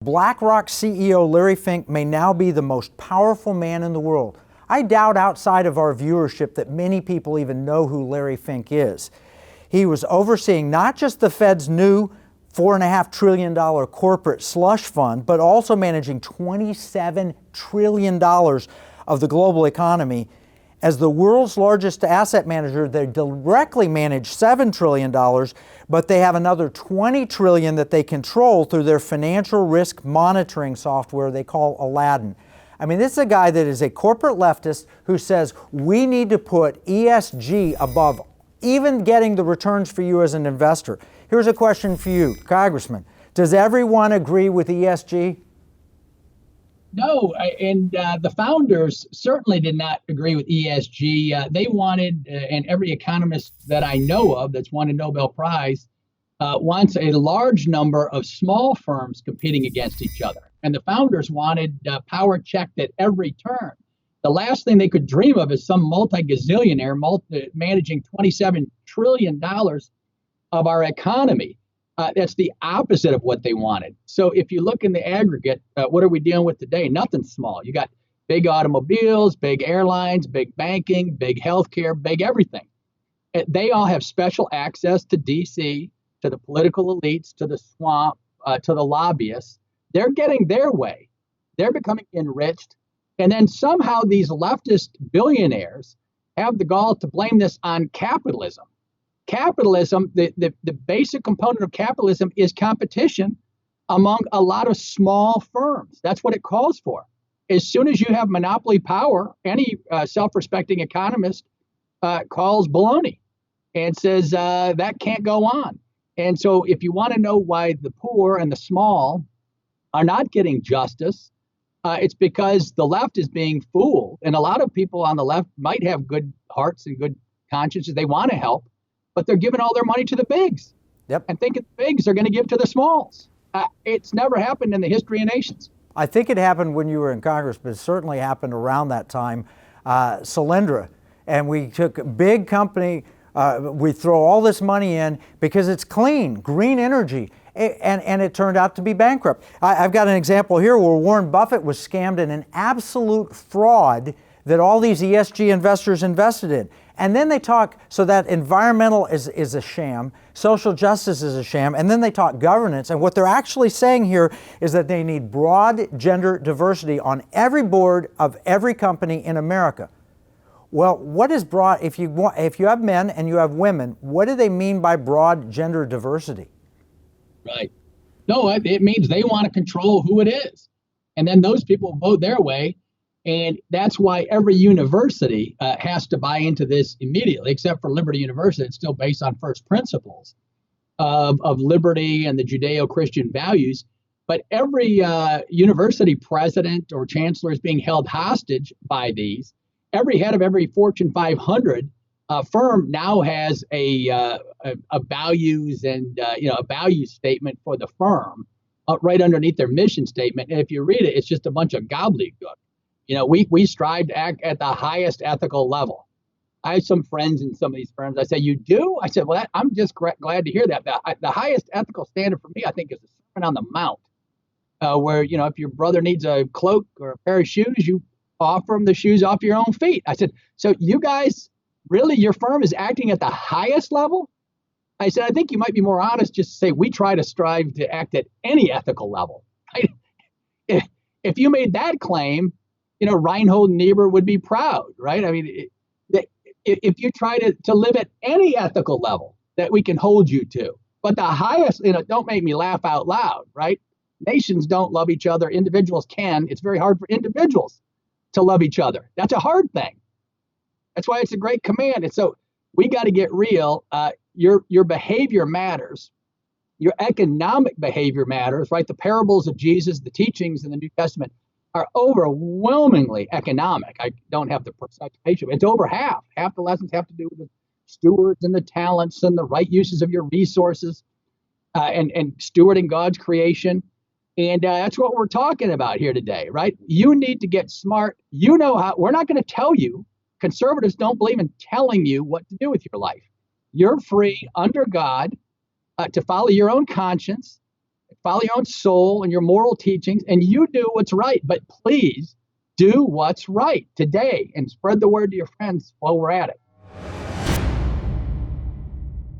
BlackRock CEO Larry Fink may now be the most powerful man in the world. I doubt outside of our viewership that many people even know who Larry Fink is. He was overseeing not just the Fed's new $4.5 trillion corporate slush fund, but also managing $27 trillion of the global economy. As the world's largest asset manager, they directly manage $7 trillion, but they have another $20 trillion that they control through their financial risk monitoring software they call Aladdin. I mean, this is a guy that is a corporate leftist who says we need to put ESG above even getting the returns for you as an investor. Here's a question for you, Congressman. Does everyone agree with ESG? No, and the founders certainly did not agree with ESG. They wanted, and every economist that I know of that's won a Nobel Prize wants a large number of small firms competing against each other. And the founders wanted power checked at every turn. The last thing they could dream of is some multi-gazillionaire managing $27 trillion of our economy. That's the opposite of what they wanted. So if you look in the aggregate, what are we dealing with today? Nothing small. You got big automobiles, big airlines, big banking, big healthcare, big everything. They all have special access to DC, to the political elites, to the swamp, to the lobbyists. They're getting their way. They're becoming enriched. And then somehow these leftist billionaires have the gall to blame this on capitalism. Capitalism, the basic component of capitalism is competition among a lot of small firms. That's what it calls for. As soon as you have monopoly power, any self-respecting economist calls baloney and says that can't go on. And so if you want to know why the poor and the small are not getting justice, it's because the left is being fooled. And a lot of people on the left might have good hearts and good consciences. They want to help, but they're giving all their money to the bigs. Yep. And thinking the bigs are going to give to the smalls. It's never happened in the history of nations. I think it happened when you were in Congress, but it certainly happened around that time. Solyndra, and we took a big company, we throw all this money in because it's clean, green energy, and it turned out to be bankrupt. I've got an example here where Warren Buffett was scammed in an absolute fraud that all these ESG investors invested in. And then they talk, so that environmental is a sham, social justice is a sham, and then they talk governance. And what they're actually saying here is that they need broad gender diversity on every board of every company in America. Well, what is broad? If you have men and you have women, what do they mean by broad gender diversity? Right. No, it means they want to control who it is. And then those people vote their way. And that's why every university has to buy into this immediately, except for Liberty University. It's still based on first principles of liberty and the Judeo-Christian values. But every university president or chancellor is being held hostage by these. Every head of every Fortune 500 firm now has a values and a value statement for the firm right underneath their mission statement. And if you read it, it's just a bunch of gobbledygook. We strive to act at the highest ethical level. I have some friends in some of these firms. I say, you do? I said, well, I'm just glad to hear that. The highest ethical standard for me, I think, is the Sermon on the Mount, where, if your brother needs a cloak or a pair of shoes, you offer him the shoes off your own feet. I said, so you guys, really, your firm is acting at the highest level? I said, I think you might be more honest just to say we try to strive to act at any ethical level. If you made that claim, Reinhold Niebuhr would be proud, right? I mean, if you try to live at any ethical level that we can hold you to, but the highest, don't make me laugh out loud, right? Nations don't love each other. Individuals can. It's very hard for individuals to love each other. That's a hard thing. That's why it's a great command. And so we got to get real. Your behavior matters. Your economic behavior matters, right? The parables of Jesus, the teachings in the New Testament are overwhelmingly economic. I don't have the precise page. It's over half. Half the lessons have to do with the stewards and the talents and the right uses of your resources and stewarding God's creation. And that's what we're talking about here today, right? You need to get smart. You know how. We're not going to tell you. Conservatives don't believe in telling you what to do with your life. You're free under God to follow your own conscience, follow your own soul and your moral teachings, and you do what's right. But please do what's right today and spread the word to your friends while we're at it.